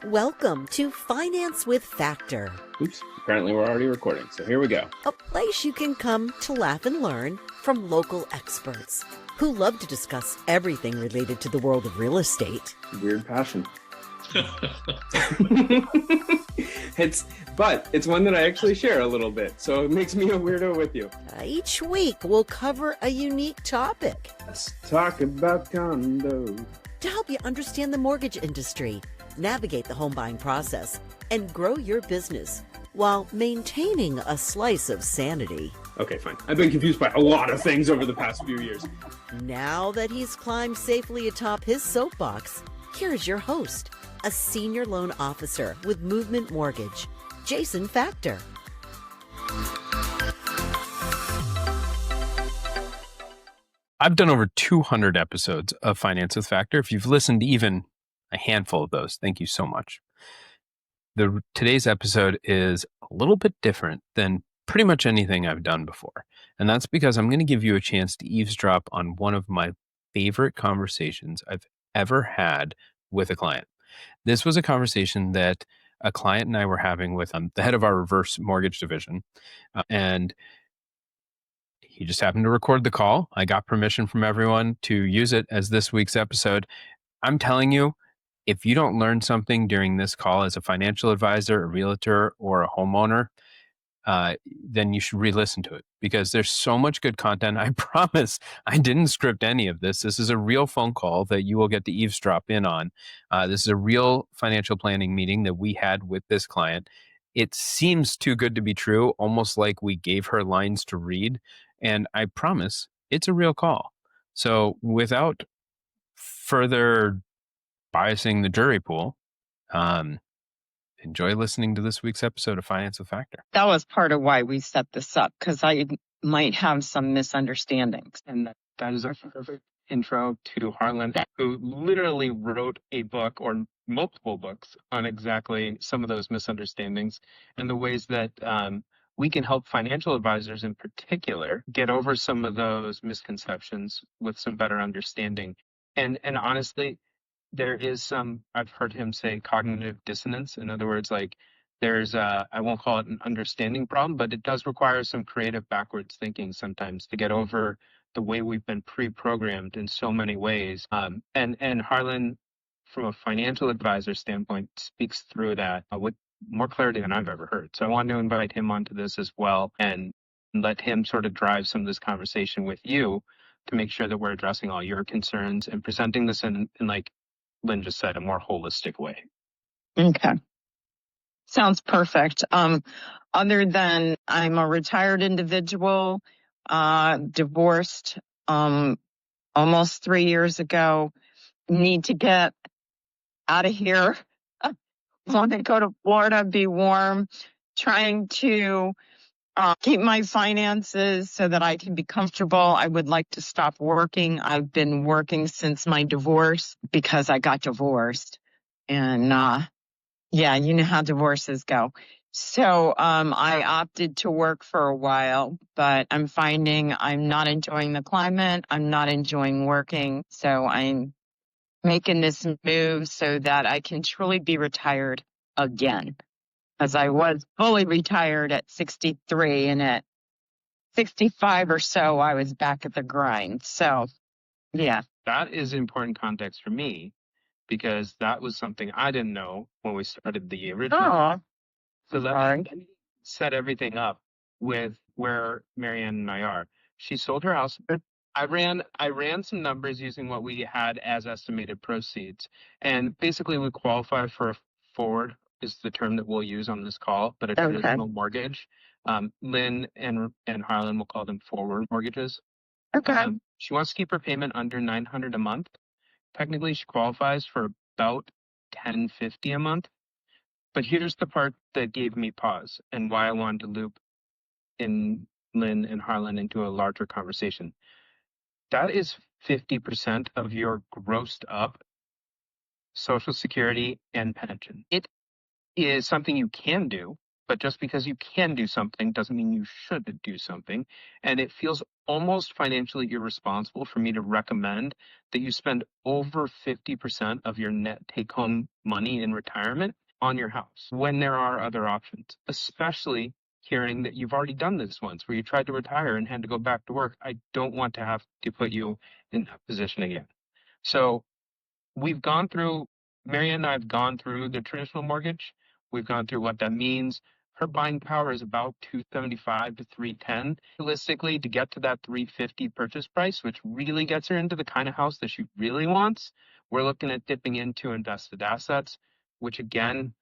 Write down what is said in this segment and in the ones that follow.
Welcome to Finance with Factor, Oops, apparently we're already recording, so here we go. a place you can come to laugh and learn from local experts who love to discuss everything related to the world of real estate. Weird passion. It's one that I actually share a little bit, so it makes me a weirdo with you. Each week, we'll cover a unique topic Let's talk about condos. to help you understand the mortgage industry, navigate the home buying process, and grow your business while maintaining a slice of sanity. Okay, fine. I've been confused by a lot of things over the past few years. Now that he's climbed safely atop his soapbox, here's your host, a senior loan officer with Movement Mortgage, Jason Factor. I've done over 200 episodes of Finance with Factor. If you've listened to even a handful of those, thank you so much. Today's episode is a little bit different than pretty much anything I've done before. And that's because I'm going to give you a chance to eavesdrop on one of my favorite conversations I've ever had with a client. This was a conversation that a client and I were having with the head of our reverse mortgage division. And he just happened to record the call. I got permission from everyone to use it as this week's episode. I'm telling you, if you don't learn something during this call as a financial advisor, a realtor, or a homeowner, then you should re-listen to it because there's so much good content. I promise I didn't script any of this. This is a real phone call that you will get to eavesdrop in on. This is a real financial planning meeting that we had with this client. It seems too good to be true, almost like we gave her lines to read. And I promise it's a real call. So without further biasing the jury pool, enjoy listening to this week's episode of Finance with Factor. That was part of why we set this up, because I might have some misunderstandings. And that is a perfect intro to Harlan, who literally wrote a book or multiple books on exactly some of those misunderstandings and the ways that we can help financial advisors in particular get over some of those misconceptions with some better understanding. And honestly, there is some, I've heard him say cognitive dissonance. In other words, like there's I won't call it an understanding problem, but it does require some creative backwards thinking sometimes to get over the way we've been pre-programmed in so many ways. And Harlan, from a financial advisor standpoint, speaks through that with more clarity than I've ever heard. So I wanted to invite him onto this as well and let him sort of drive some of this conversation with you to make sure that we're addressing all your concerns and presenting this in like Lynn just said, a more holistic way. Okay. Sounds perfect. Other than I'm a retired individual, divorced almost 3 years ago, need to get out of here. Want to go to Florida, be warm, trying to keep my finances so that I can be comfortable. I would like to stop working. I've been working since my divorce because I got divorced. And yeah, you know how divorces go. So I opted to work for a while, but I'm finding I'm not enjoying the climate. I'm not enjoying working. So I'm making this move so that I can truly be retired again. As I was fully retired at 63, and at 65 or so, I was back at the grind. So, yeah. That is important context for me because that was something I didn't know when we started the original. Oh, So sorry. let me set everything up with where Marianne and I are. She sold her house. I ran some numbers using what we had as estimated proceeds. And basically we qualify for a forward is the term that we'll use on this call, but a traditional mortgage. Lynn and Harlan will call them forward mortgages. Okay. She wants to keep her payment under $900 a month. Technically, she qualifies for about $1,050 a month. But here's the part that gave me pause and why I wanted to loop in Lynn and Harlan into a larger conversation. That is 50% of your grossed up Social Security and pension. It is something you can do, But just because you can do something doesn't mean you should do something. And it feels almost financially irresponsible for me to recommend that you spend over 50% of your net take home money in retirement on your house when there are other options, especially hearing that you've already done this once where you tried to retire and had to go back to work. I don't want to have to put you in that position again. So we've gone through, Marianne and I have gone through the traditional mortgage. We've gone through what that means. Her buying power is about 275 to 310. Realistically, to get to that 350 purchase price, which really gets her into the kind of house that she really wants, we're looking at dipping into invested assets, which again,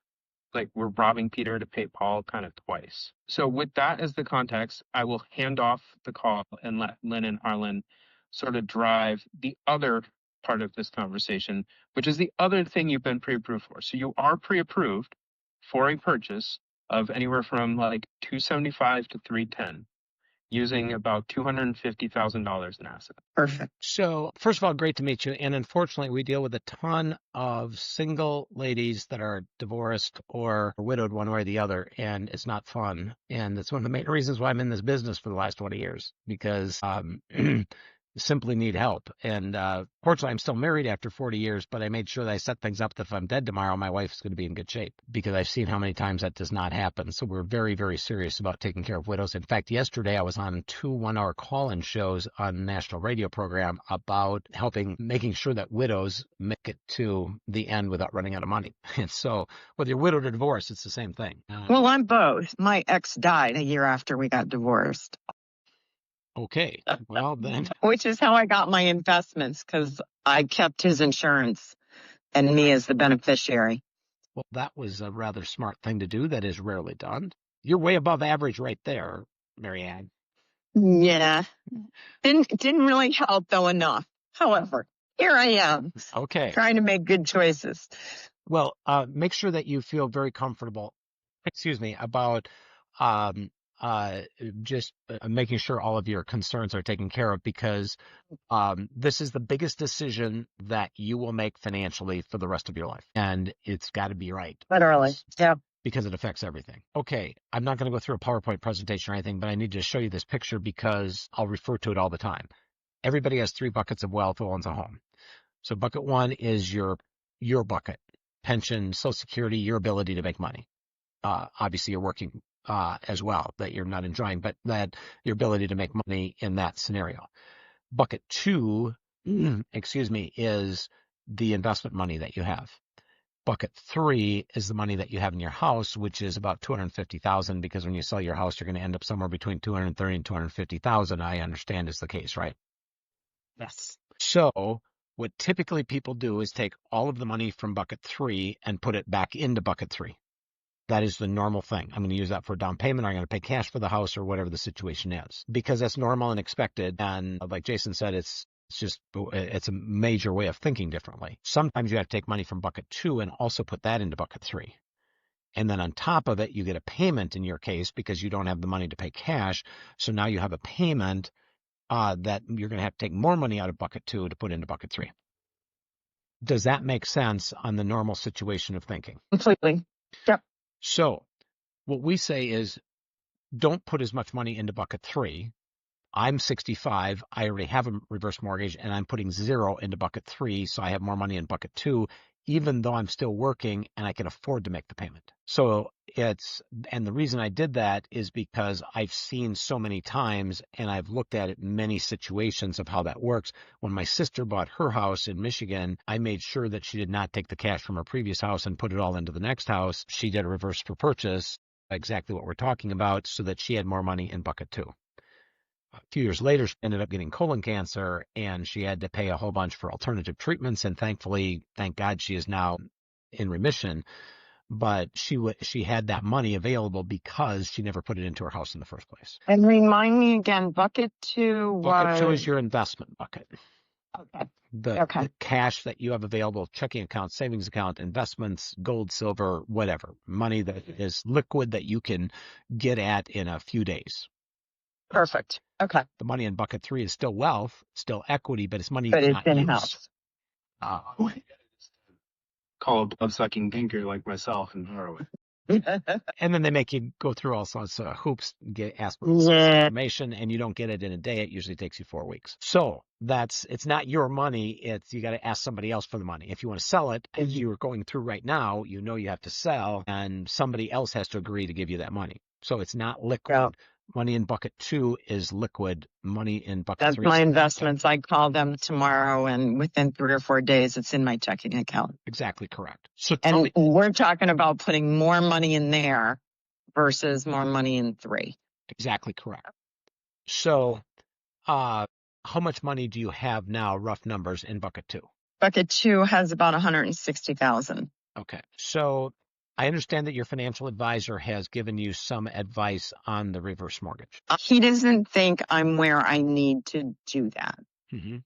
like we're robbing Peter to pay Paul kind of twice. So with that as the context, I will hand off the call and let Lynn and Harlan sort of drive the other part of this conversation, which is the other thing you've been pre-approved for. So you are pre-approved for a purchase of anywhere from like 275 to 310 using about $250,000 in assets. Perfect. So, first of all, great to meet you. And unfortunately, we deal with a ton of single ladies that are divorced or widowed one way or the other, and it's not fun. And it's one of the main reasons why I'm in this business for the last 20 years, because simply need help. And fortunately, I'm still married after 40 years, but I made sure that I set things up that if I'm dead tomorrow, my wife's going to be in good shape, because I've seen how many times that does not happen. So we're very, very serious about taking care of widows. In fact, yesterday I was on 2 one-hour call-in shows on a national radio program about making sure that widows make it to the end without running out of money. And so whether you're widowed or divorced, it's the same thing. Well, I'm both. My ex died a year after we got divorced. Okay, well then. Which is how I got my investments, because I kept his insurance and me as the beneficiary. Well, that was a rather smart thing to do. That is rarely done. You're way above average right there, Marianne. Yeah. Didn't really help, though, enough. However, here I am. Okay. Trying to make good choices. Well, make sure that you feel very comfortable, about just making sure all of your concerns are taken care of, because this is the biggest decision that you will make financially for the rest of your life. And it's got to be right. Literally. Yeah. Because it affects everything. Okay, I'm not going to go through a PowerPoint presentation or anything, but I need to show you this picture because I'll refer to it all the time. Everybody has 3 buckets of wealth who owns a home. So bucket 1 is your bucket. Pension, Social Security, your ability to make money. Obviously, you're working as well, that you're not enjoying, but that your ability to make money in that scenario. Bucket 2, is the investment money that you have. Bucket 3 is the money that you have in your house, which is about $250,000, because when you sell your house, you're going to end up somewhere between $230,000 and $250,000. I understand is the case, right? Yes. So what typically people do is take all of the money from bucket 3 and put it back into bucket 3. That is the normal thing. I'm going to use that for a down payment, or I'm going to pay cash for the house, or whatever the situation is, because that's normal and expected. And like Jason said, it's a major way of thinking differently. Sometimes you have to take money from bucket 2 and also put that into bucket 3. And then on top of it, you get a payment in your case because you don't have the money to pay cash. So now you have a payment that you're going to have to take more money out of bucket 2 to put into bucket 3. Does that make sense on the normal situation of thinking? Completely. Yep. So what we say is, don't put as much money into bucket 3. I'm 65. I already have a reverse mortgage, and I'm putting 0 into bucket 3, so I have more money in bucket 2, even though I'm still working and I can afford to make the payment. So and the reason I did that is because I've seen so many times, and I've looked at it in many situations of how that works. When my sister bought her house in Michigan, I made sure that she did not take the cash from her previous house and put it all into the next house. She did a reverse for purchase, exactly what we're talking about, so that she had more money in bucket 2. A few years later, she ended up getting colon cancer, and she had to pay a whole bunch for alternative treatments. And thankfully, thank God, she is now in remission. But she had that money available because she never put it into her house in the first place. And remind me again, bucket 2 was... Bucket 2 is your investment bucket. Okay. The cash that you have available, checking account, savings account, investments, gold, silver, whatever. Money that is liquid that you can get at in a few days. Perfect. Okay. The money in bucket 3 is still wealth, still equity, but it's money But you it's cannot in-house. use. Called blood-sucking banker like myself and borrow it. And then they make you go through all sorts of hoops, ask for Yeah. information, and you don't get it in a day. It usually takes you 4 weeks. So it's not your money. It's you got to ask somebody else for the money. If you want to sell it, as you're going through right now, you know you have to sell, and somebody else has to agree to give you that money. So it's not liquid. Yeah. Money in bucket 2 is liquid. Money in bucket That's 3. my investments. I call them tomorrow, and within 3 or 4 days, it's in my checking account. Exactly correct. So tell And me we're talking about putting more money in there versus more money in 3. exactly correct. So, how much money do you have now, rough numbers, in bucket 2? Bucket 2 has about 160,000. Okay. So I understand that your financial advisor has given you some advice on the reverse mortgage. He doesn't think I'm where I need to do that. Mm-hmm.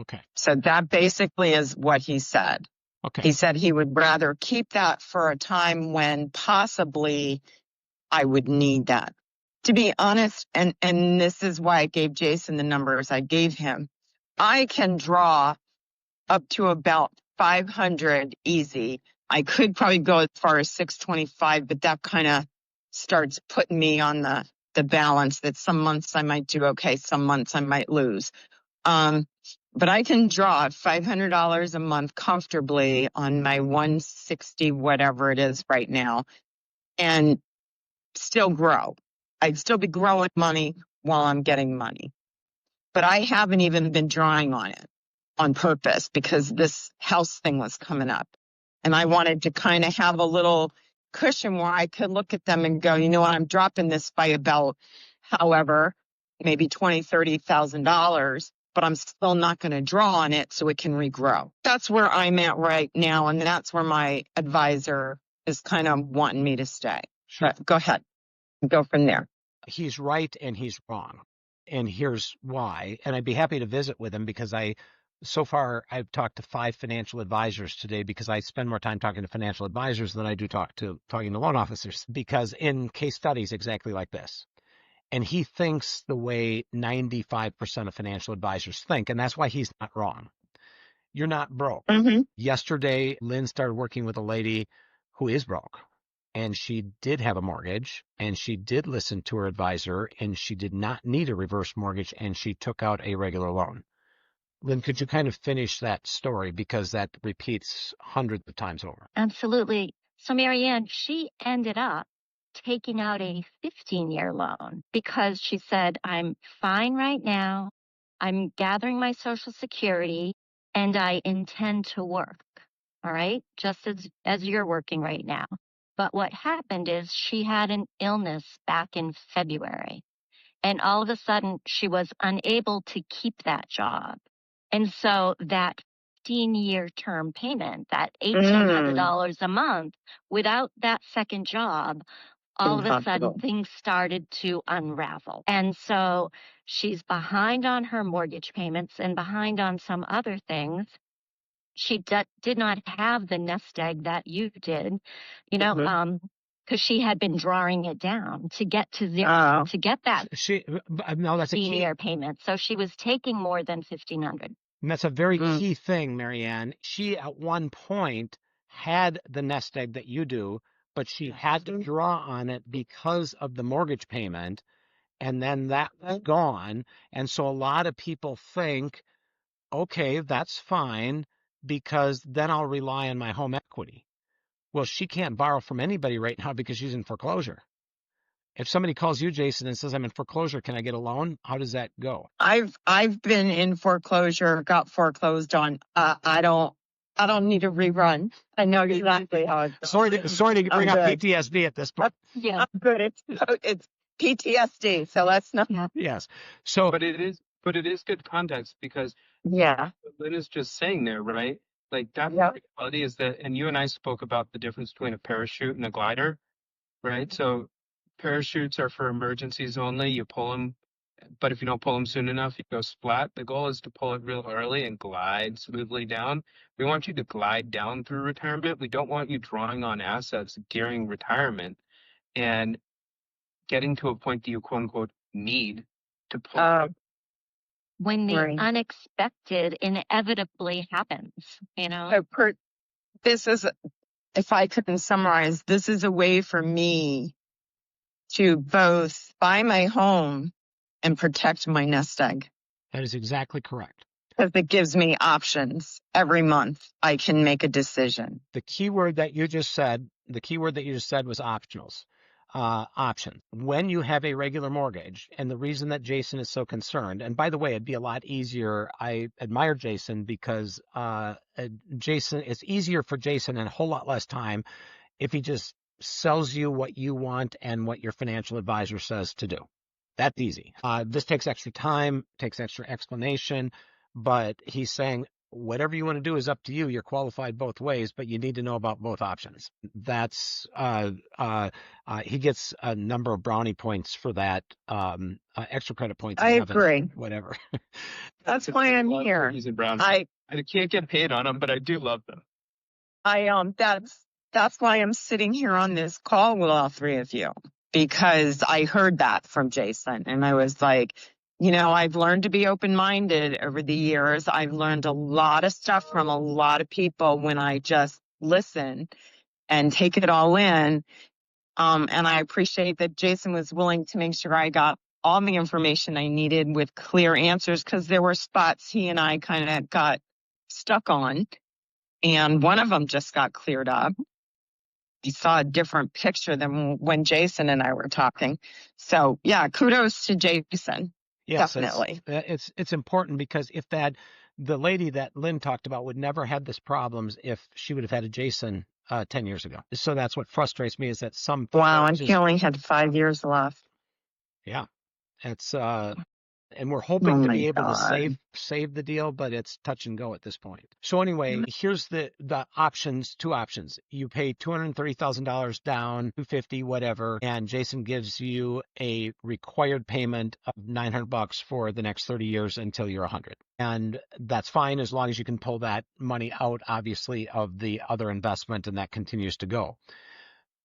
Okay. So that basically is what he said. Okay. He said he would rather keep that for a time when possibly I would need that. To be honest, and this is why I gave Jason the numbers I gave him, I can draw up to about 500 easy. I could probably go as far as 625, but that kind of starts putting me on the balance that some months I might do okay, some months I might lose. But I can draw $500 a month comfortably on my 160, whatever it is right now, and still grow. I'd still be growing money while I'm getting money. But I haven't even been drawing on it on purpose because this house thing was coming up. And I wanted to kind of have a little cushion where I could look at them and go, you know what, I'm dropping this by about, however, maybe $20,000, $30,000, but I'm still not going to draw on it so it can regrow. That's where I'm at right now. And that's where my advisor is kind of wanting me to stay. Sure. Go ahead. Go from there. He's right and he's wrong. And here's why. And I'd be happy to visit with him because so far I've talked to 5 financial advisors today because I spend more time talking to financial advisors than I do talking to loan officers because in case studies exactly like this. And he thinks the way 95% of financial advisors think, and that's why he's not wrong. You're not broke. Mm-hmm. Yesterday, Lynn started working with a lady who is broke. And she did have a mortgage, and she did listen to her advisor, and she did not need a reverse mortgage, and she took out a regular loan. Lynn, could you kind of finish that story because that repeats hundreds of times over? Absolutely. So Marianne, she ended up taking out a 15-year loan because she said, I'm fine right now. I'm gathering my Social Security and I intend to work. All right. Just as you're working right now. But what happened is she had an illness back in February. And all of a sudden she was unable to keep that job. And so that 15-year term payment, that $1,800 a month, without that second job, all of a sudden things started to unravel. And so she's behind on her mortgage payments and behind on some other things. She did not have the nest egg that you did, because she had been drawing it down to get to zero, to get that that's a key year payment. So she was taking more than $1,500. And that's a very key thing, Marianne. She at one point had the nest egg that you do, but she had to draw on it because of the mortgage payment, and then that was gone. And so a lot of people think, okay, that's fine because then I'll rely on my home equity. Well, she can't borrow from anybody right now because she's in foreclosure. If somebody calls you, Jason, and says, I'm in foreclosure, can I get a loan? How does that go? I've been in foreclosure, got foreclosed on. I don't need a rerun. I know exactly how it goes. Sorry to bring up PTSD at this point. Yeah. I'm good. It's PTSD, so let's not. Yes. So, But it is good context because Yeah. what Lynn is just saying there, right? Like that Yeah. reality is that, and you and I spoke about the difference between a parachute and a glider, right? So parachutes are for emergencies only. You pull them, but if you don't pull them soon enough, you go splat. The goal is to pull it real early and glide smoothly down. We want you to glide down through retirement. We don't want you drawing on assets during retirement and getting to a point that you quote unquote need to pull out. When the Right. unexpected inevitably happens, This is if I couldn't summarize, this is a way for me to both buy my home and protect my nest egg. That is exactly correct. Because it gives me options. Every month I can make a decision. The keyword that you just said was optionals. Option. When you have a regular mortgage, and the reason that Jason is so concerned, and by the way, it'd be a lot easier. I admire Jason because it's easier for Jason and a whole lot less time if he just sells you what you want and what your financial advisor says to do. That's easy. This takes extra time, takes extra explanation, but he's saying whatever you want to do is up to you. You're qualified both ways, but you need to know about both options. That's he gets a number of brownie points for that, extra credit points. I agree. Whatever. That's why I'm here. I can't get paid on them, but I do love them. That's why I'm sitting here on this call with all three of you, because I heard that from Jason and I was like, I've learned to be open-minded over the years. I've learned a lot of stuff from a lot of people when I just listen and take it all in. And I appreciate that Jason was willing to make sure I got all the information I needed with clear answers, because there were spots he and I kind of got stuck on. And one of them just got cleared up. You saw a different picture than when Jason and I were talking. So yeah, kudos to Jason. Yes, definitely. It's important, because if the lady that Lynn talked about would never had this problems if she would have had a Jason 10 years ago. So that's what frustrates me, is that some wow, and he only had 5 years left. Yeah, it's and we're hoping to be able to save the deal, but it's touch and go at this point. So anyway, here's the options, two options. You pay $230,000 down, $250, whatever, and Jason gives you a required payment of $900 for the next 30 years until you're 100. And that's fine as long as you can pull that money out, obviously, of the other investment, and that continues to go.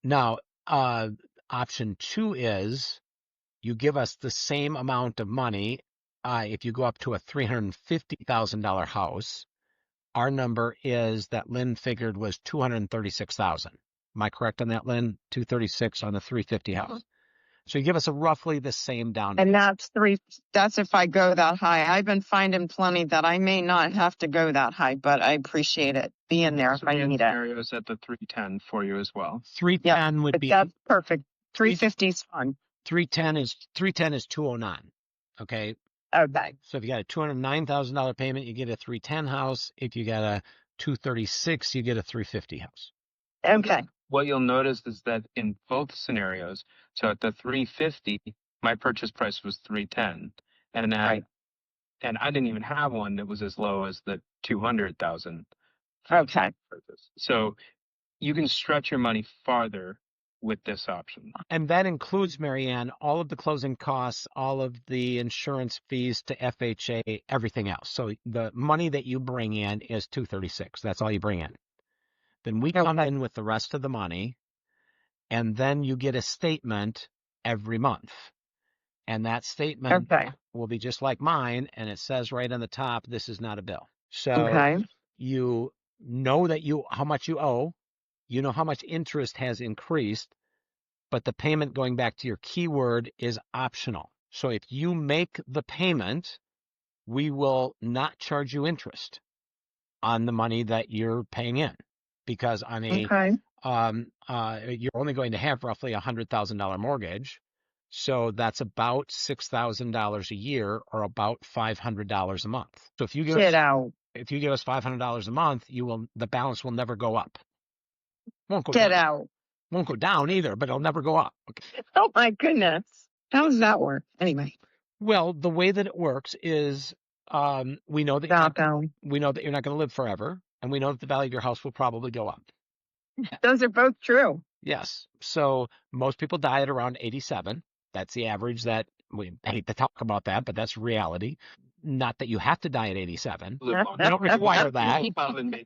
Now, option two is you give us the same amount of money. If you go up to a $350,000 house, our number is that Lynn figured was $236,000. Am I correct on that, Lynn? 236 on the 350 house. So you give us a roughly the same down. And that's if I go that high. I've been finding plenty that I may not have to go that high, but I appreciate it being there if I need it. Scenarios at the 310 for you as well. 310 would be. That's perfect. 350 is fun. 310 is 209. Okay. Okay. So if you got a $209,000 payment, you get a 310 house. If you got a 236, you get a 350 house. Okay. What you'll notice is that in both scenarios, so at the 350, my purchase price was 310, and I didn't even have one that was as low as the 200,000. Okay. Purchase. So you can stretch your money farther with this option. And that includes, Marianne, all of the closing costs, all of the insurance fees to FHA, everything else. So the money that you bring in is $236. That's all you bring in. Then we come in with the rest of the money, and then you get a statement every month. And that statement will be just like mine, and it says right on the top, this is not a bill. So you know how much you owe, you know how much interest has increased, but the payment, going back to your keyword, is optional. So if you make the payment, we will not charge you interest on the money that you're paying in, because on you're only going to have roughly $100,000 mortgage. So that's about $6,000 a year, or about $500 a month. So if you give us $500 a month, the balance will never go up. Won't go down. Won't go down either, but it'll never go up. Okay. Oh my goodness. How does that work? Anyway. Well, the way that it works is we know that you're not going to live forever, and we know that the value of your house will probably go up. Those are both true. Yes. So most people die at around 87. That's the average. That we hate to talk about that, but that's reality. Not that you have to die at 87. We don't require that. Make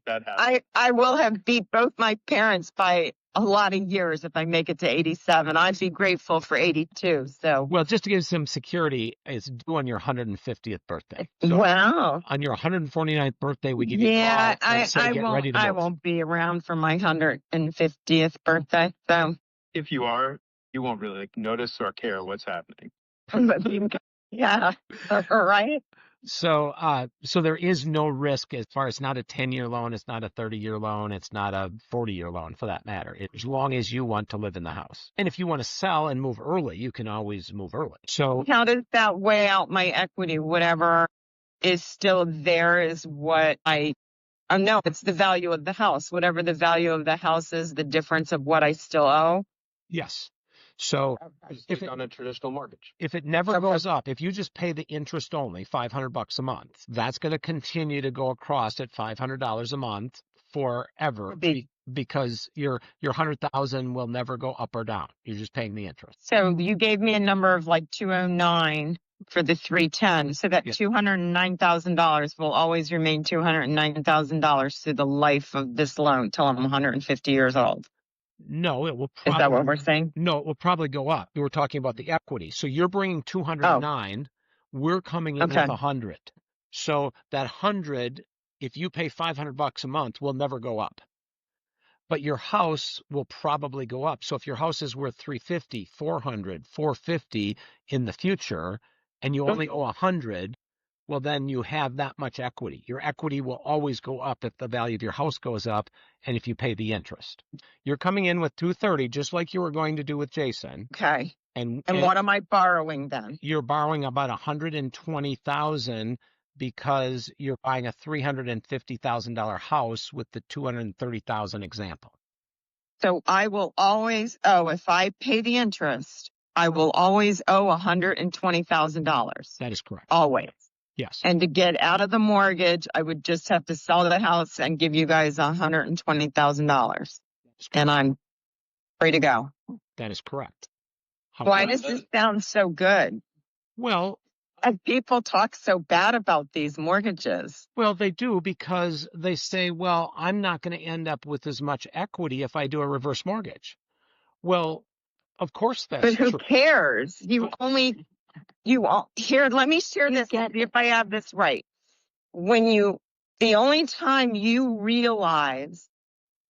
that happen. I will have beat both my parents by a lot of years if I make it to 87. I'd be grateful for 82. So, Well, just to give some security, it's due on your 150th birthday. So wow. on your 149th birthday, we give you a Yeah, call and say, get ready to move. I won't be around for my 150th birthday. So, If you are, you won't really notice or care what's happening. yeah, right. So, so there is no risk as far as not a 10-year loan. It's not a 30-year loan. It's not a 40-year loan for that matter. As long as you want to live in the house. And if you want to sell and move early, you can always move early. So How does that weigh out my equity? Whatever is still there is what no, it's the value of the house. Whatever the value of the house is, the difference of what I still owe. yes. So If on a traditional mortgage. if it never goes up, if you just pay the interest only, $500 a month, that's going to continue to go across at $500 a month forever because your 100,000 will never go up or down. You're just paying the interest. So you gave me a number of like 209 for the 310. So that $209,000 will always remain $209,000 through the life of this loan till I'm 150 years old. No, it will probably. Is that what we're saying? No, it will probably go up. We were talking about the equity. So you're bringing 209. We're coming in with 100. So that 100, if you pay $500 a month, will never go up. But your house will probably go up. So if your house is worth 350, 400, 450 in the future, and you only owe 100, well, then you have that much equity. Your equity will always go up if the value of your house goes up and if you pay the interest. You're coming in with 230, just like you were going to do with Jason. Okay. And what am I borrowing then? You're borrowing about $120,000 because you're buying a $350,000 house with the $230,000 example. So I will always owe, if I pay the interest, I will always owe $120,000. That is correct. Always. Yes. And to get out of the mortgage, I would just have to sell the house and give you guys $120,000. And I'm free to go. That is correct. Why does this sound so good? Well, and people talk so bad about these mortgages. Well, they do because they say, well, I'm not going to end up with as much equity if I do a reverse mortgage. Well, of course that's true. But who cares? Here, let me share this, see if I have this right. The only time you realize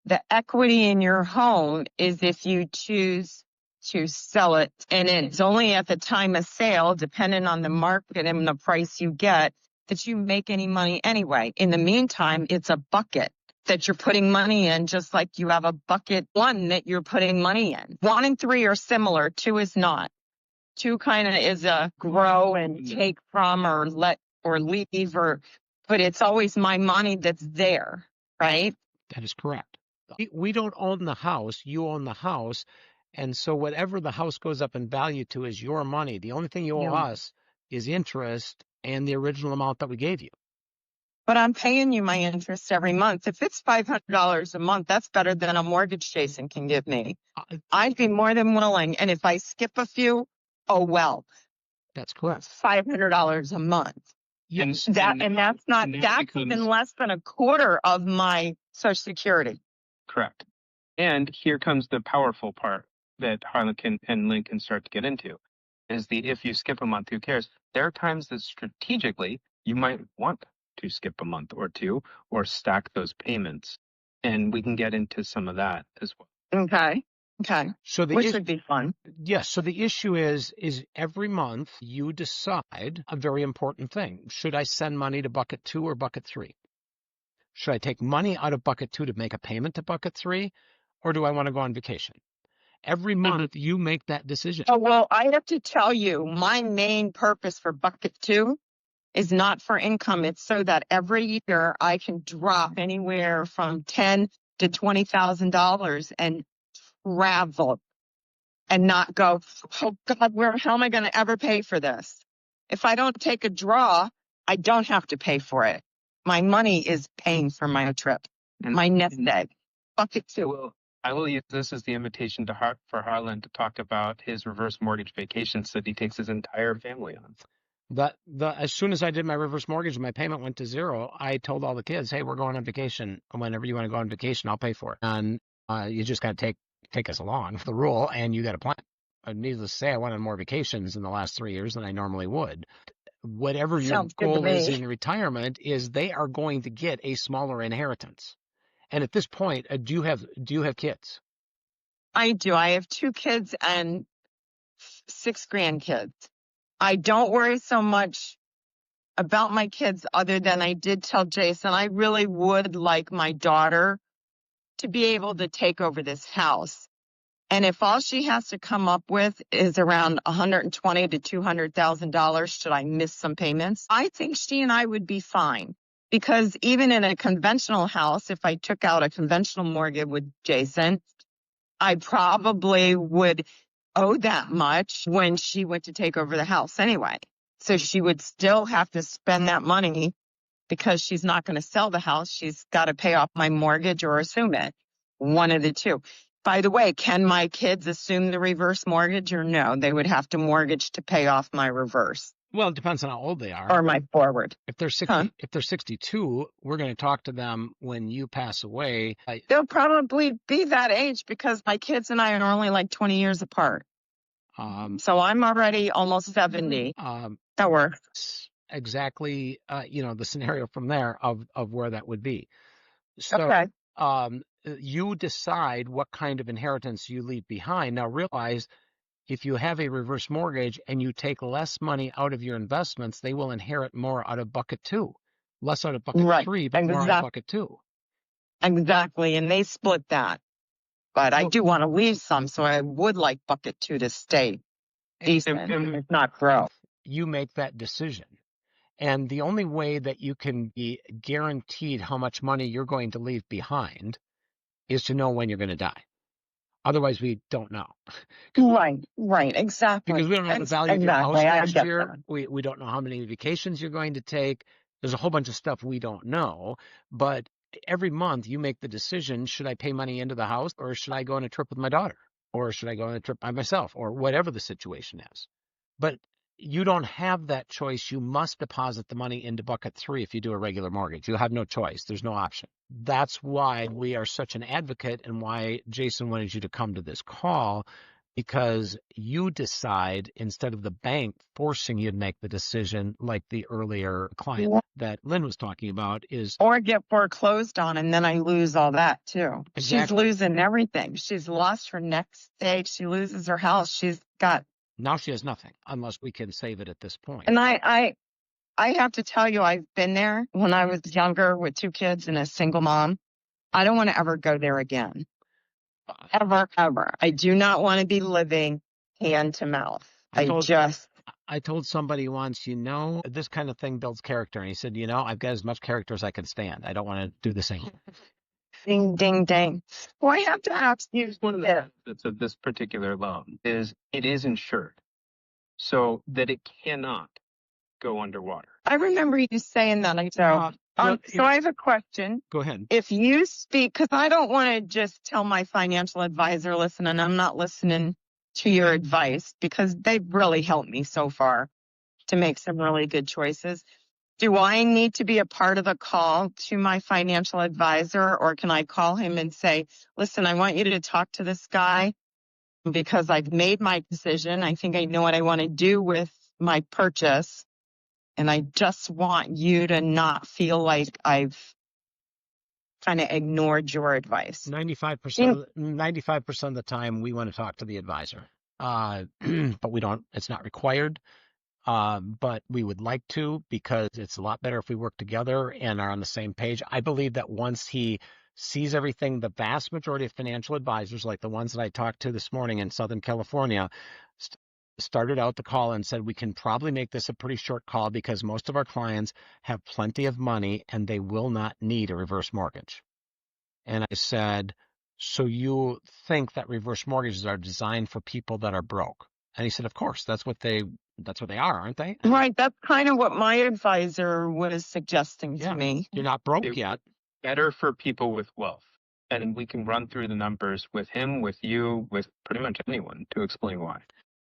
the equity in your home is if you choose to sell it. And it's only at the time of sale, depending on the market and the price you get, that you make any money anyway. In the meantime, it's a bucket that you're putting money in, just like you have a bucket 1 that you're putting money in. 1 and 3 are similar. 2 is not. 2 kind of is a grow and take from or let or leave, but it's always my money that's there, right? That is correct. We don't own the house. You own the house. And so whatever the house goes up in value to is your money. The only thing you owe us is interest and the original amount that we gave you. But I'm paying you my interest every month. If it's $500 a month, that's better than a mortgage Jason can give me. I'd be more than willing. And if I skip a few, oh, well. That's correct. $500 a month. Yes. That's even less than a quarter of my Social Security. Correct. And here comes the powerful part that Harlan and Lynn can start to get into, is if you skip a month, who cares? There are times that strategically you might want to skip a month or two or stack those payments. And we can get into some of that as well. Okay. So which would be fun. Yes. So the issue is every month you decide a very important thing. Should I send money to bucket 2 or bucket 3? Should I take money out of bucket 2 to make a payment to bucket 3? Or do I want to go on vacation? Every month you make that decision. Oh, well, I have to tell you, my main purpose for bucket 2 is not for income. It's so that every year I can drop anywhere from $10,000 to $20,000 and travel and not go, oh God, how am I going to ever pay for this? If I don't take a draw, I don't have to pay for it. My money is paying for my trip, my nest egg. Bucket 2. I will use this as the invitation for Harlan to talk about his reverse mortgage vacations that he takes his entire family on. As soon as I did my reverse mortgage and my payment went to 0, I told all the kids, hey, we're going on vacation. Whenever you want to go on vacation, I'll pay for it. And you just got to take take as long, the rule, and you got a plan. Needless to say, I went on more vacations in the last 3 years than I normally would. Whatever your Sounds good to goal is me. in retirement is they are going to get a smaller inheritance. And at this point, do you have kids? I do. I have 2 kids and 6 grandkids. I don't worry so much about my kids other than I did tell Jason I really would like my daughter to be able to take over this house. And if all she has to come up with is around $120,000 to $200,000, should I miss some payments? I think she and I would be fine. Because even in a conventional house, if I took out a conventional mortgage with Jason, I probably would owe that much when she went to take over the house anyway. So she would still have to spend that money because she's not going to sell the house. She's got to pay off my mortgage or assume it. One of the two. By the way, can my kids assume the reverse mortgage or no? They would have to mortgage to pay off my reverse Well, it depends on how old they are. or my forward. If they're 60, if they're 62, we're going to talk to them when you pass away. They'll probably be that age because my kids and I are only like 20 years apart. So I'm already almost 70. That works. Exactly, the scenario from there of where that would be. So, Okay. you decide what kind of inheritance you leave behind. Now realize if you have a reverse mortgage and you take less money out of your investments, they will inherit more out of bucket 2. Less out of bucket 3, but more out of bucket 2. Exactly. And they split that. But I do want to leave some, so I would like bucket 2 to stay decent, if not grow. You make that decision. And the only way that you can be guaranteed how much money you're going to leave behind is to know when you're going to die. Otherwise, we don't know. Right, exactly. Because we don't know the value of your house next year. That. We don't know how many vacations you're going to take. There's a whole bunch of stuff we don't know. But every month you make the decision, should I pay money into the house or should I go on a trip with my daughter? Or should I go on a trip by myself? Or whatever the situation is. But you don't have that choice. You must deposit the money into bucket 3 if you do a regular mortgage. You have no choice. There's no option. That's why we are such an advocate and why Jason wanted you to come to this call, because you decide instead of the bank forcing you to make the decision like the earlier client that Lynn was talking about is. Or get foreclosed on and then I lose all that too. Exactly. She's losing everything. She's lost her next stage. She loses her house. She's got. Now she has nothing unless we can save it at this point. And I have to tell you, I've been there when I was younger with 2 kids and a single mom. I don't want to ever go there again. Ever. I do not want to be living hand to mouth. I told somebody once, this kind of thing builds character. And he said, I've got as much character as I can stand. I don't want to do the same. Ding, ding, ding. Well, I have to ask you. One of the benefits of this particular loan is it is insured so that it cannot go underwater. I remember you saying that. So I have a question. Go ahead. If you speak, because I don't want to just tell my financial advisor, listen, and I'm not listening to your advice because they've really helped me so far to make some really good choices. Do I need to be a part of the call to my financial advisor, or can I call him and say, listen, I want you to talk to this guy because I've made my decision. I think I know what I want to do with my purchase. And I just want you to not feel like I've kind of ignored your advice. 95% of the time we want to talk to the advisor. But we don't, it's not required. But we would like to, because it's a lot better if we work together and are on the same page. I believe that once he sees everything, the vast majority of financial advisors, like the ones that I talked to this morning in Southern California, started out the call and said, we can probably make this a pretty short call because most of our clients have plenty of money and they will not need a reverse mortgage. And I said, so you think that reverse mortgages are designed for people that are broke? And he said, of course, that's what they are, aren't they? Right. That's kind of what my advisor was suggesting to me. You're not broke yet. Better for people with wealth. And we can run through the numbers with him, with you, with pretty much anyone to explain why.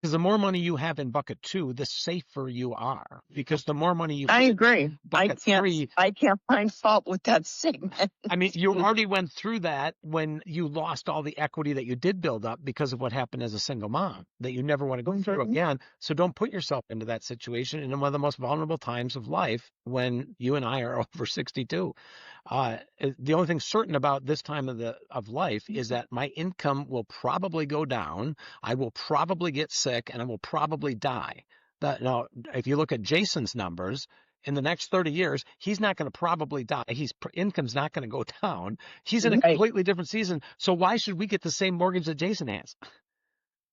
Because the more money you have in bucket 2, the safer you are. Because the more money you I put in agree. bucket 3, I can't find fault with that statement. I mean, you already went through that when you lost all the equity that you did build up because of what happened as a single mom that you never want to go through again. So don't put yourself into that situation in one of the most vulnerable times of life when you and I are over 62. The only thing certain about this time of life is that my income will probably go down. I will probably get sick and I will probably die. Now, if you look at Jason's numbers, in the next 30 years, he's not going to probably die. His income's not going to go down. He's in a completely different season. So why should we get the same mortgage that Jason has?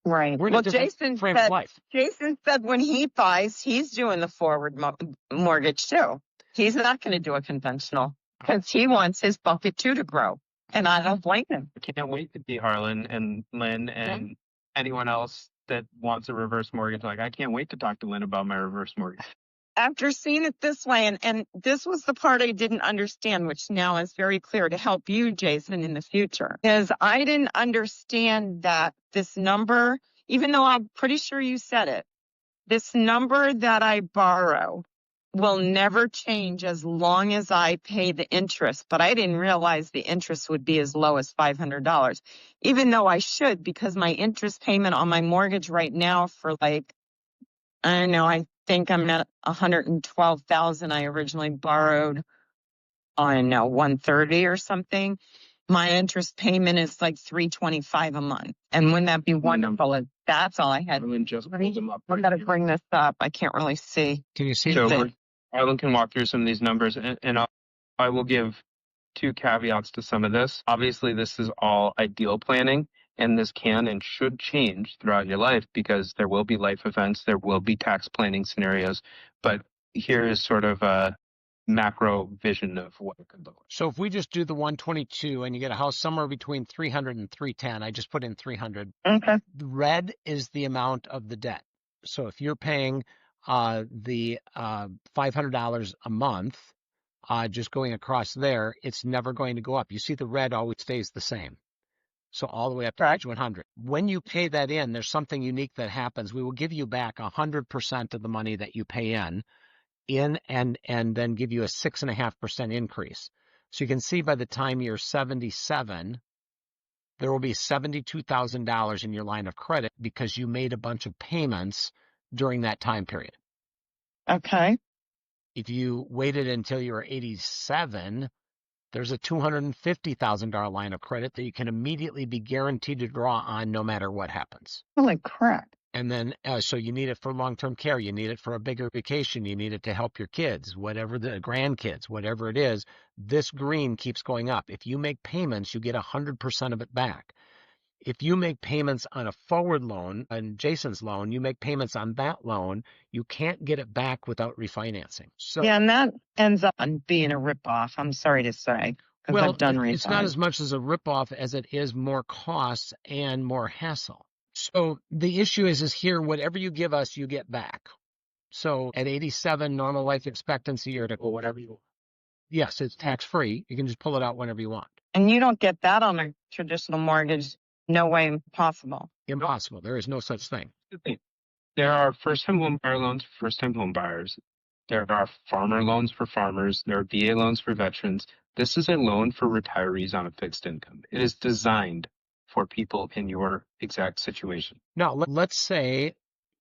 Right. We're in a different frame of life. Jason said when he buys, he's doing the forward mortgage too. He's not going to do a conventional because he wants his bucket 2 to grow. And I don't blame him. I can't wait to see Harlan and Lynn and anyone else that wants a reverse mortgage. Like, I can't wait to talk to Lynn about my reverse mortgage. After seeing it this way, and this was the part I didn't understand, which now is very clear to help you, Jason, in the future, is I didn't understand that this number, even though I'm pretty sure you said it, this number that I borrow will never change as long as I pay the interest. But I didn't realize the interest would be as low as $500, even though I should, because my interest payment on my mortgage right now for I don't know, I think I'm at 112,000. I originally borrowed on 130 or something. My interest payment is like $325 a month. And wouldn't that be wonderful if that's all I had? Harlan just pulled them up. I've got to bring this up. I can't really see. Can you see So that? Harlan can walk through some of these numbers, and I will give 2 caveats to some of this. Obviously, this is all ideal planning, and this can and should change throughout your life because there will be life events, there will be tax planning scenarios. But here is sort of a macro vision of what it could look like. So if we just do the 122 and you get a house somewhere between 300 and 310, I just put in 300. Okay. The red is the amount of the debt. So if you're paying the $500 a month, just going across there, it's never going to go up. You see the red always stays the same. So all the way up to age 100. When you pay that in, there's something unique that happens. We will give you back 100% of the money that you pay in and then give you a 6.5% increase. So you can see by the time you're 77, there will be $72,000 in your line of credit because you made a bunch of payments during that time period. Okay. If you waited until you were 87, there's a $250,000 line of credit that you can immediately be guaranteed to draw on no matter what happens. Holy crap. And then, so you need it for long-term care. You need it for a bigger vacation. You need it to help your kids, whatever the grandkids, whatever it is. This green keeps going up. If you make payments, you get 100% of it back. If you make payments on a forward loan, on Jason's loan, you make payments on that loan, you can't get it back without refinancing. So, Yeah, and that ends up being a ripoff, I'm sorry to say. well, I've done it's not refis. as much as a ripoff as it is more costs and more hassle. So the issue is here, whatever you give us, you get back. So at 87, normal life expectancy, or whatever you want. Yes, it's tax-free. You can just pull it out whenever you want. And you don't get that on a traditional mortgage. No way possible. Impossible. There is no such thing. There are first-time home buyer loans for first-time home buyers. There are farmer loans for farmers. There are VA loans for veterans. This is a loan for retirees on a fixed income. It is designed for people in your exact situation. Now, let's say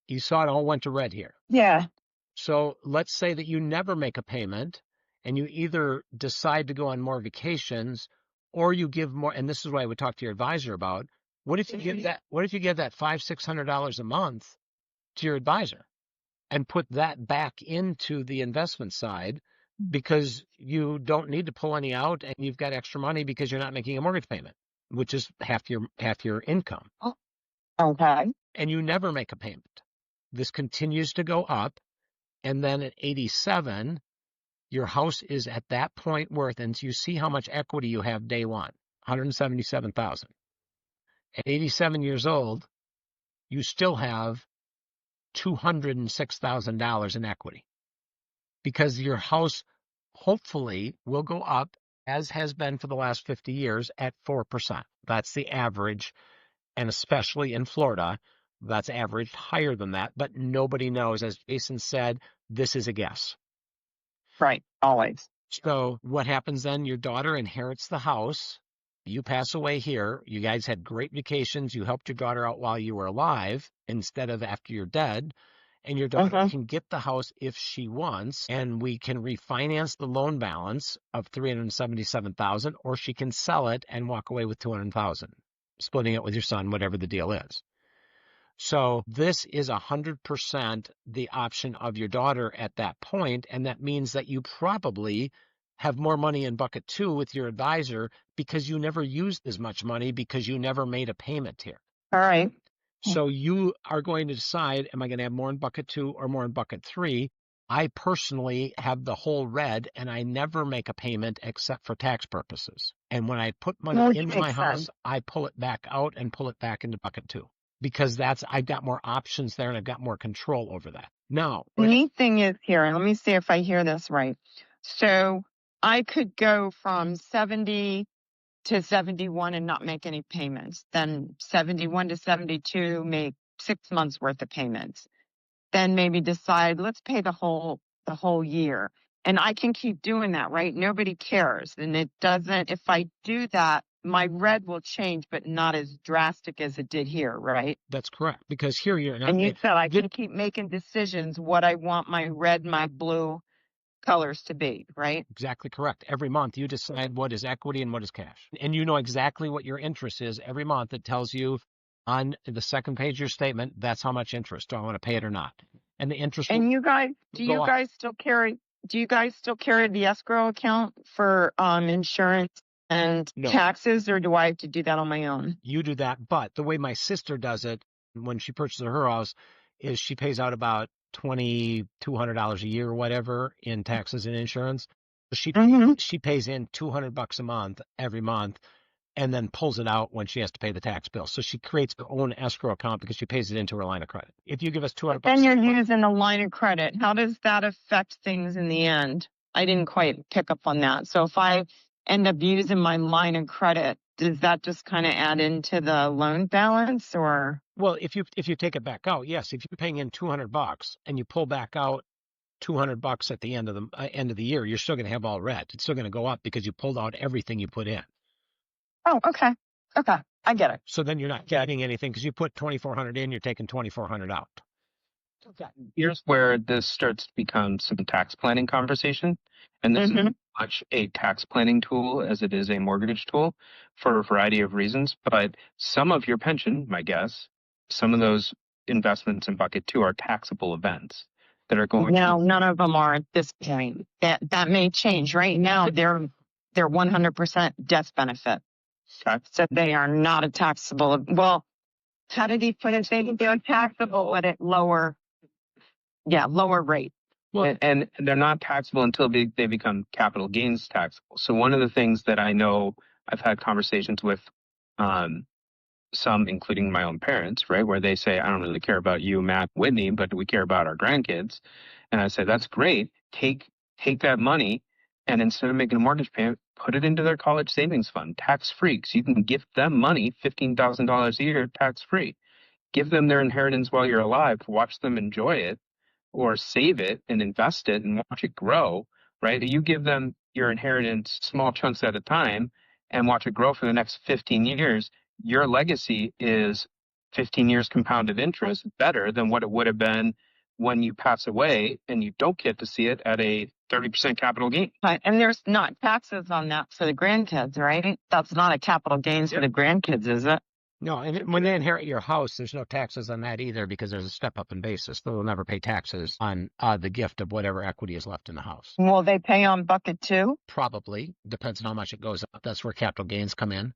you saw it all went to red here. Yeah. So let's say that you never make a payment and you either decide to go on more vacations or you give more. And this is what I would talk to your advisor about. What if you give that $500-600 a month to your advisor and put that back into the investment side because you don't need to pull any out and you've got extra money because you're not making a mortgage payment, which is half your income. Okay. And you never make a payment. This continues to go up. And then at 87, your house is at that point worth, and you see how much equity you have day one, $177,000. At 87 years old, you still have $206,000 in equity because your house hopefully will go up, as has been for the last 50 years, at 4%. That's the average, and especially in Florida, That's averaged higher than that, but nobody knows. As Jason said, this is a guess. Right. Always. So what happens then? Your daughter inherits the house. You pass away here. You guys had great vacations. You helped your daughter out while you were alive instead of after you're dead. And your daughter can get the house if she wants, and we can refinance the loan balance of $377,000, or she can sell it and walk away with $200,000, splitting it with your son, whatever the deal is. So this is 100% the option of your daughter at that point, and that means that you probably have more money in bucket 2 with your advisor because you never used as much money because you never made a payment here. All right. So you are going to decide, am I going to have more in bucket 2 or more in bucket 3? I personally have the whole red, and I never make a payment except for tax purposes. And when I put money into my house, I pull it back out and pull it back into bucket 2. Because I've got more options there and I've got more control over that. Now, the neat thing is here, and let me see if I hear this right. So I could go from 70 to 71 and not make any payments. Then 71 to 72, make 6 months worth of payments. Then maybe decide, let's pay the whole year. And I can keep doing that, right? Nobody cares. And it doesn't, if I do that, my red will change, but not as drastic as it did here, right? That's correct. Because here you're not. And you said I can keep making decisions what I want my red, my blue colors to be, right? Exactly correct. Every month you decide what is equity and what is cash. And you know exactly what your interest is every month. It tells you on the second page of your statement, that's how much interest. Do I want to pay it or not? And the interest. And you guys, do you guys still carry the escrow account for insurance and taxes, or do I have to do that on my own? You do that, but the way my sister does it when she purchases her house is she pays out about $2,200 a year or whatever in taxes and insurance. She pays in $200 a month every month, and then pulls it out when she has to pay the tax bill. So she creates her own escrow account because she pays it into her line of credit. If you give us $200, then you're using a line of credit. How does that affect things in the end? I didn't quite pick up on that. So if I end up using my line of credit, does that just kind of add into the loan balance, or? Well, if you take it back out, yes. If you're paying in $200 and you pull back out $200 at the end of the year, you're still going to have all red. It's still going to go up because you pulled out everything you put in. Oh, okay. Okay. I get it. So then you're not getting anything because you put $2,400 in, you're taking $2,400 out. Okay. Here's where this starts to become some tax planning conversation. And this is much a tax planning tool as it is a mortgage tool for a variety of reasons. But some of your pension, my guess, some of those investments in bucket 2 are taxable events that are going to. None of them are at this point. That may change. Right now, they're 100% death benefit. Okay. So they are not a taxable. Well, how did he put it? They're taxable at a lower rate. Well, and they're not taxable until they become capital gains taxable. So one of the things that I know I've had conversations with some, including my own parents, right, where they say, I don't really care about you, Matt, Whitney, but we care about our grandkids. And I say, that's great. Take that money, and instead of making a mortgage payment, put it into their college savings fund, tax-free. So you can give them money, $15,000 a year, tax-free. Give them their inheritance while you're alive. Watch them enjoy it, or save it and invest it and watch it grow, right? You give them your inheritance small chunks at a time and watch it grow for the next 15 years. Your legacy is 15 years compounded interest, better than what it would have been when you pass away and you don't get to see it at a 30% capital gain. Right. And there's not taxes on that for the grandkids, right? That's not a capital gains for the grandkids, is it? No, and when they inherit your house, there's no taxes on that either because there's a step-up in basis. They'll never pay taxes on the gift of whatever equity is left in the house. Will they pay on bucket 2? Probably. Depends on how much it goes up. That's where capital gains come in.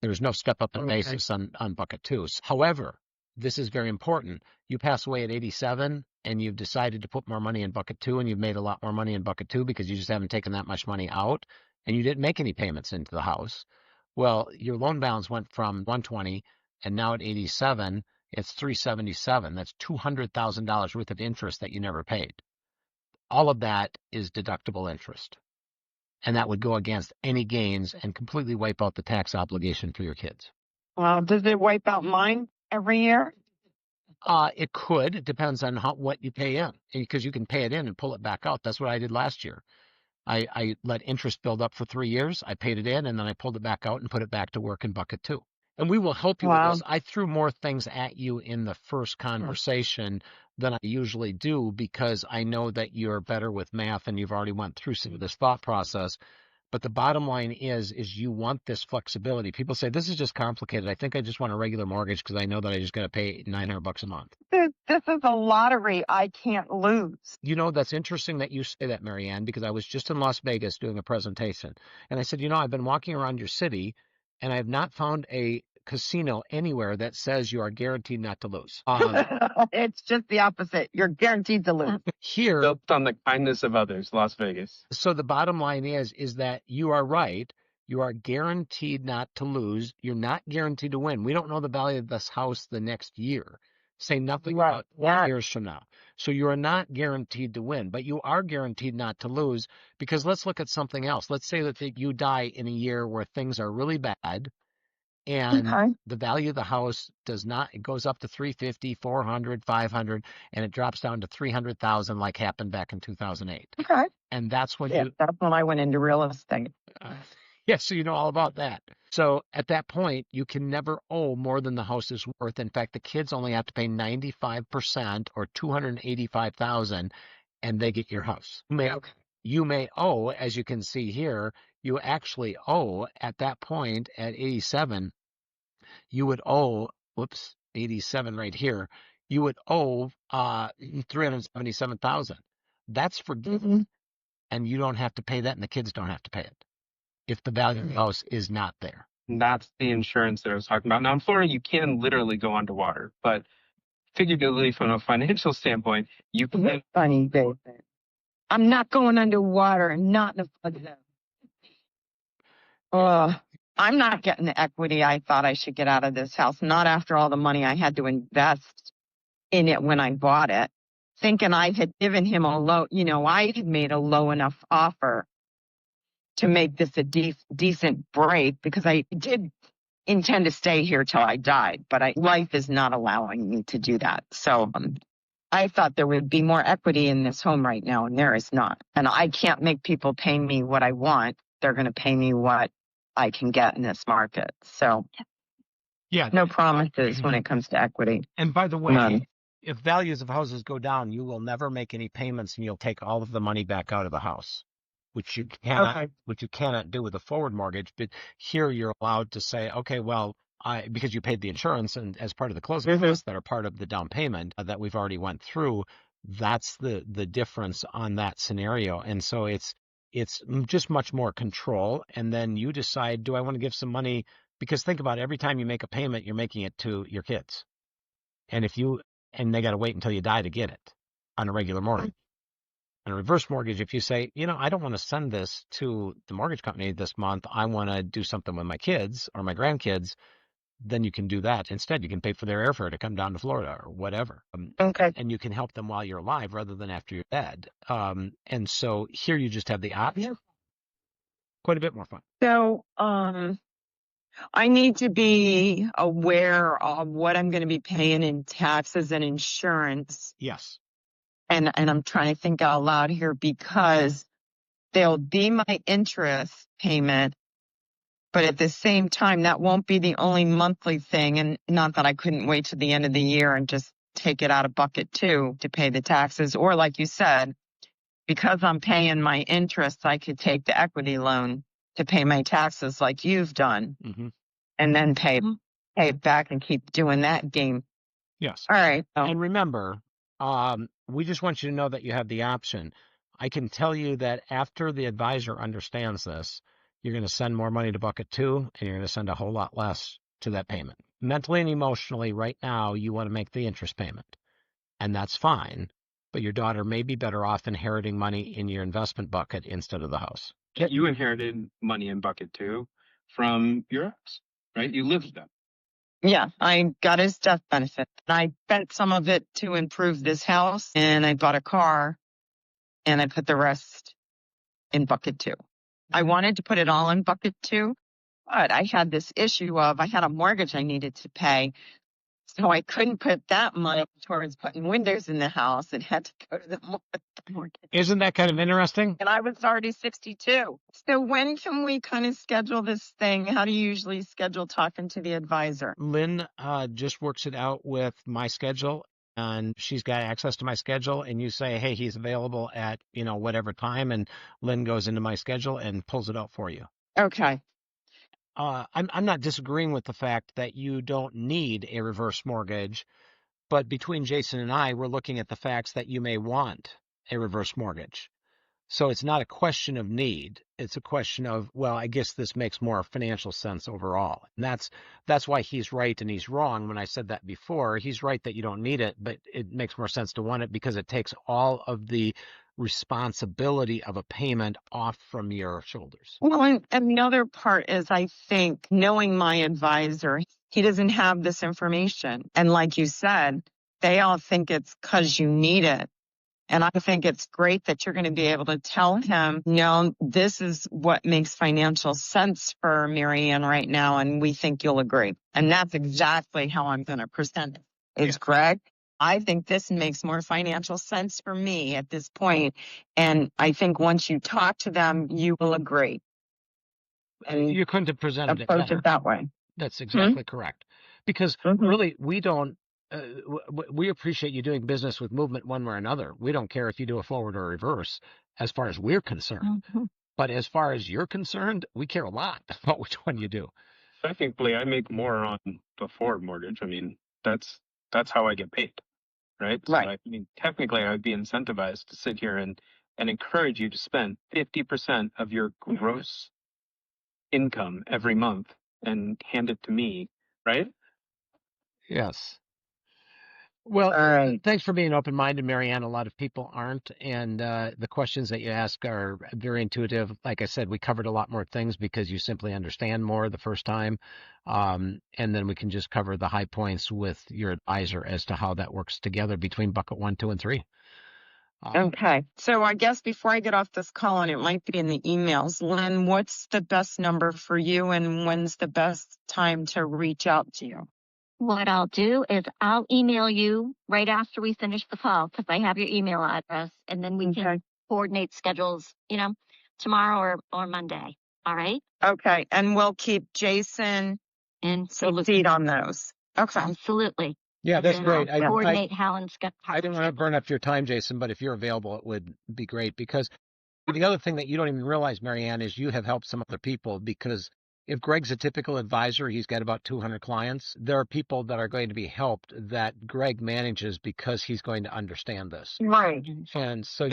There's no step-up in basis on bucket 2. However, this is very important. You pass away at 87 and you've decided to put more money in bucket 2 and you've made a lot more money in bucket 2 because you just haven't taken that much money out and you didn't make any payments into the house. Well, your loan balance went from 120 and now at 87, it's 377. That's $200,000 worth of interest that you never paid. All of that is deductible interest. And that would go against any gains and completely wipe out the tax obligation for your kids. Well, does it wipe out mine every year? It could. It depends on what you pay in, because you can pay it in and pull it back out. That's what I did last year. I let interest build up for 3 years. I paid it in, and then I pulled it back out and put it back to work in bucket 2. And we will help you with Wow. this. I threw more things at you in the first conversation than I usually do, because I know that you're better with math and you've already went through some of this thought process. But the bottom line is you want this flexibility. People say, this is just complicated. I think I just want a regular mortgage because I know that I just got to pay $900 a month. This is a lottery I can't lose. You know, that's interesting that you say that, Marianne, because I was just in Las Vegas doing a presentation. And I said, I've been walking around your city and I have not found a casino anywhere that says you are guaranteed not to lose. It's just the opposite. You're guaranteed to lose. Here, Built on the kindness of others, Las Vegas. so the bottom line is that you are right. You are guaranteed not to lose. You're not guaranteed to win. We don't know the value of this house the next year. Say nothing Right. about 20 years from now. So you are not guaranteed to win, but you are guaranteed not to lose, because let's look at something else. Let's say that you die in a year where things are really bad, and Okay. the value of the house it goes up to 350, 400, 500, and it drops down to 300,000, like happened back in 2008. Okay. And that's when Yeah, that's when I went into real estate. yeah, so you know all about that. So at that point, you can never owe more than the house is worth. In fact, the kids only have to pay 95% or 285,000, and they get your house. You may owe, as you can see here, you actually owe at that point at 87, you would owe, 87 right here, you would owe 377,000. That's forgiven, and you don't have to pay that, and the kids don't have to pay it if the value of the house is not there. And that's the insurance that I was talking about. Now in Florida, you can literally go underwater, but figuratively, from a financial standpoint, you can. Funny, baby. I'm not going underwater and not in a flood zone. I'm not getting the equity I thought I should get out of this house. Not after all the money I had to invest in it when I bought it. Thinking I had given him I had made a low enough offer to make this a decent break, because I did intend to stay here till I died, but life is not allowing me to do that. So I thought there would be more equity in this home right now, and there is not. And I can't make people pay me what I want. They're going to pay me what I can get in this market. So yeah, no promises when it comes to equity. And by the way, None. If values of houses go down, you will never make any payments, and you'll take all of the money back out of the house, which you cannot do with a forward mortgage. But here you're allowed to say, okay, well, because you paid the insurance and as part of the closing costs that are part of the down payment that we've already went through, that's the difference on that scenario. And so it's just much more control. And then you decide, do I want to give some money? Because think about it, every time you make a payment, you're making it to your kids. And they got to wait until you die to get it on a regular mortgage. On a reverse mortgage, if you say, I don't want to send this to the mortgage company this month, I want to do something with my kids or my grandkids, then you can do that. Instead, you can pay for their airfare to come down to Florida or whatever. Okay. And you can help them while you're alive rather than after you're dead. And so here you just have the option. Quite a bit more fun. So I need to be aware of what I'm going to be paying in taxes and insurance. Yes. And I'm trying to think out loud here, because there'll be my interest payment, but at the same time, that won't be the only monthly thing. And not that I couldn't wait to the end of the year and just take it out of bucket 2 to pay the taxes. Or like you said, because I'm paying my interest, I could take the equity loan to pay my taxes like you've done, and then pay it back and keep doing that game. Yes. All right. And remember, we just want you to know that you have the option. I can tell you that after the advisor understands this, you're going to send more money to bucket 2, and you're going to send a whole lot less to that payment. Mentally and emotionally, right now, you want to make the interest payment, and that's fine. But your daughter may be better off inheriting money in your investment bucket instead of the house. You inherited money in bucket 2 from your ex, right? You lived with them. Yeah, I got his death benefit. I spent some of it to improve this house, and I bought a car, and I put the rest in bucket 2. I wanted to put it all in bucket 2, but I had this issue of I had a mortgage I needed to pay. So I couldn't put that money towards putting windows in the house. It had to go to the mortgage. Isn't that kind of interesting? And I was already 62. So when can we kind of schedule this thing? How do you usually schedule talking to the advisor? Lynn just works it out with my schedule, and she's got access to my schedule, and you say, hey, he's available at, whatever time, and Lynn goes into my schedule and pulls it out for you. Okay. I'm not disagreeing with the fact that you don't need a reverse mortgage, but between Jason and I, we're looking at the facts that you may want a reverse mortgage. So it's not a question of need. It's a question of, well, I guess this makes more financial sense overall. And that's why he's right and he's wrong. When I said that before, he's right that you don't need it, but it makes more sense to want it because it takes all of the responsibility of a payment off from your shoulders. Well, and the other part is, I think, knowing my advisor, he doesn't have this information. And like you said, they all think it's because you need it. And I think it's great that you're going to be able to tell him, no, this is what makes financial sense for Marianne right now, and we think you'll agree. And that's exactly how I'm going to present it. Is Greg, I think this makes more financial sense for me at this point. And I think once you talk to them, you will agree. And you couldn't have presented it approach better. it that way. That's exactly correct. Because really, we don't. We appreciate you doing business with Movement one way or another. We don't care if you do a forward or a reverse as far as we're concerned. But as far as you're concerned, we care a lot about which one you do. Technically, I make more on the forward mortgage. I mean, that's how I get paid, right? Right. So technically, I would be incentivized to sit here and encourage you to spend 50% of your gross income every month and hand it to me, right? Yes. Well, All right. thanks for being open-minded, Marianne. A lot of people aren't, and the questions that you ask are very intuitive. Like I said, we covered a lot more things because you simply understand more the first time, and then we can just cover the high points with your advisor as to how that works together between bucket 1, 2, and 3. Okay. So I guess before I get off this call, and it might be in the emails, Lynn, what's the best number for you, and when's the best time to reach out to you? What I'll do is I'll email you right after we finish the call because I have your email address, and then we can coordinate schedules, tomorrow or Monday. All right? Okay. And we'll keep Jason And CC'd on those. Okay. absolutely. Yeah, that's great. Coordinate Helen's schedule. I didn't want to burn up your time, Jason, but if you're available, it would be great because the other thing that you don't even realize, Marianne, is you have helped some other people because if Greg's a typical advisor, he's got about 200 clients. There are people that are going to be helped that Greg manages because he's going to understand this. Right. And so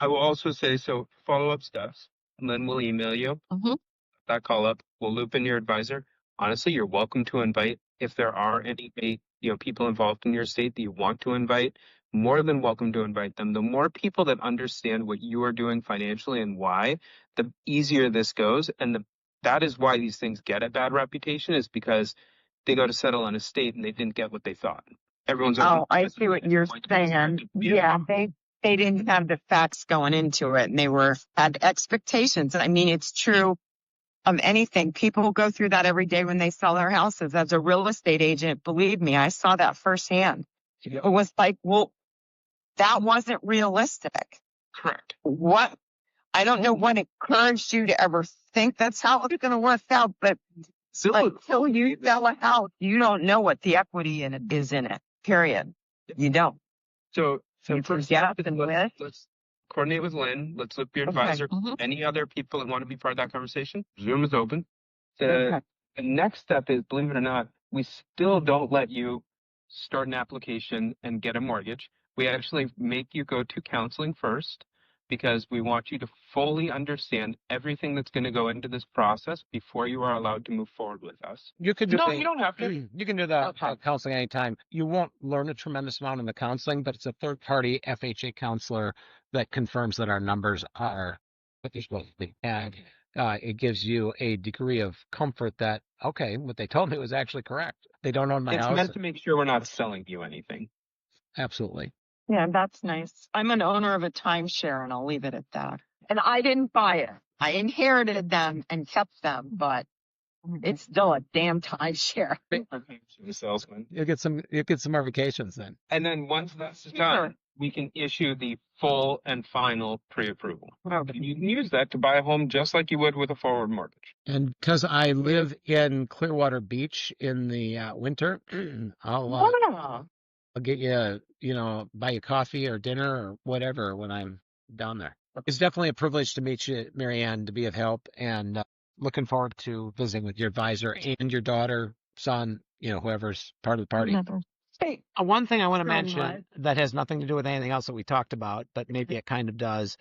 I will also say, so follow-up steps, and then we'll email you that call up. We'll loop in your advisor. Honestly, you're welcome to invite. If there are any people involved in your estate that you want to invite, more than welcome to invite them. The more people that understand what you are doing financially and why, the easier this goes. And that is why these things get a bad reputation, is because they go to settle on estate and they didn't get what they thought. Everyone's I see what you're saying. Yeah, they didn't have the facts going into it, and they had expectations. I mean, it's true of anything. People go through that every day when they sell their houses. As a real estate agent, believe me, I saw that firsthand. It was like, well, that wasn't realistic. Correct. What? I don't know what encouraged you to ever think that's how it's going to work out, but until you sell a house, you don't know what the equity is in it. Period. You don't. So first step, let's coordinate with Lynn. Let's look your advisor. Any other people that want to be part of that conversation? Zoom is open. The next step is, believe it or not, we still don't let you start an application and get a mortgage. We actually make you go to counseling first because we want you to fully understand everything that's going to go into this process before you are allowed to move forward with us. You can you don't have to. You can do the counseling anytime. You won't learn a tremendous amount in the counseling, but it's a third-party FHA counselor that confirms that our numbers are what they're supposed to be. And it gives you a degree of comfort that, okay, what they told me was actually correct. They don't own my house. It's meant to make sure we're not selling you anything. Absolutely. Yeah, that's nice. I'm an owner of a timeshare, and I'll leave it at that. And I didn't buy it. I inherited them and kept them, but It's still a damn timeshare. The salesman. You'll get some more vacations then. And then once that's done, we can issue the full and final pre-approval. And you can use that to buy a home just like you would with a forward mortgage. And because I live in Clearwater Beach in the winter, I'll get you, buy you coffee or dinner or whatever when I'm down there. It's definitely a privilege to meet you, Marianne, to be of help, and looking forward to visiting with your advisor and your daughter, son, whoever's part of the party. Hey, One thing I want to so mention much. that has nothing to do with anything else that we talked about, but maybe it kind of does.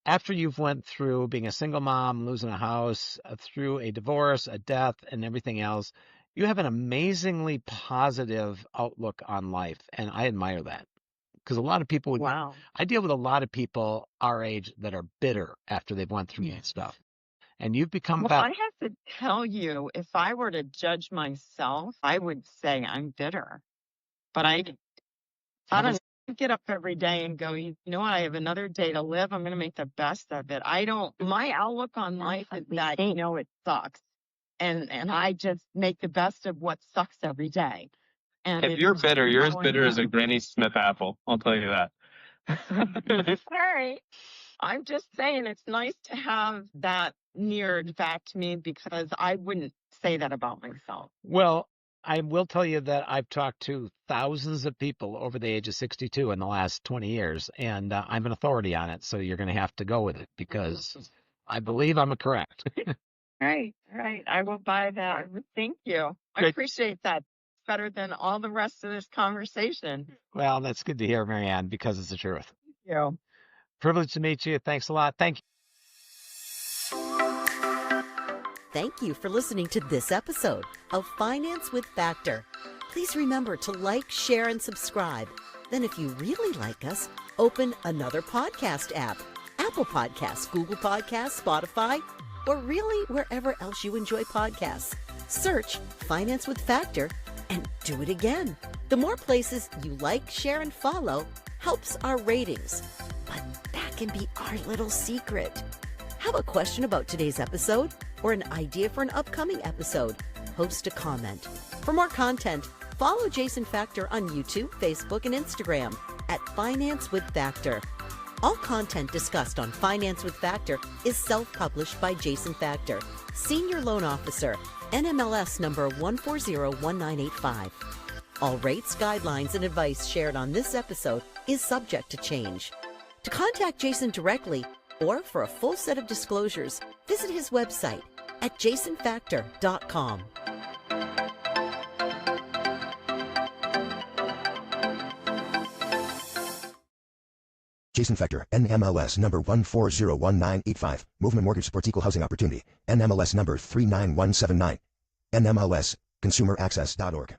After you've went through being a single mom, losing a house, through a divorce, a death, and everything else, you have an amazingly positive outlook on life, and I admire that. Because a lot of people Wow. I deal with a lot of people our age that are bitter after they've went through that stuff. And you've become Well, about I have to tell you, if I were to judge myself, I would say I'm bitter. But I don't get up every day and go, you know what, I have another day to live. I'm going to make the best of it. My outlook on life is that, it sucks. And I just make the best of what sucks every day. And If you're bitter, you're as bitter as a Granny Smith apple. I'll tell you that. All right. I'm just saying it's nice to have that mirrored back to me because I wouldn't say that about myself. Well, I will tell you that I've talked to thousands of people over the age of 62 in the last 20 years, and I'm an authority on it. So you're going to have to go with it because I believe I'm correct. Right. I will buy that. Thank you. I Great. appreciate that. It's better than all the rest of this conversation. Well, that's good to hear, Marianne, because it's the truth. Thank you. Privileged to meet you. Thanks a lot. Thank you. Thank you for listening to this episode of Finance with Factor. Please remember to like, share, and subscribe. Then if you really like us, open another podcast app. Apple Podcasts, Google Podcasts, Spotify, or really wherever else you enjoy podcasts. Search Finance with Factor and do it again. The more places you like, share, and follow helps our ratings. But that can be our little secret. Have a question about today's episode or an idea for an upcoming episode? Post a comment. For more content, follow Jason Factor on YouTube, Facebook, and Instagram at Finance with Factor. All content discussed on Finance with Factor is self-published by Jason Factor, Senior Loan Officer, NMLS number 1401985. All rates, guidelines, and advice shared on this episode is subject to change. To contact Jason directly or for a full set of disclosures, visit his website at jasonfactor.com. Jason Factor, NMLS number 1401985. Movement Mortgage supports equal housing opportunity. NMLS number 39179. NMLS, consumeraccess.org.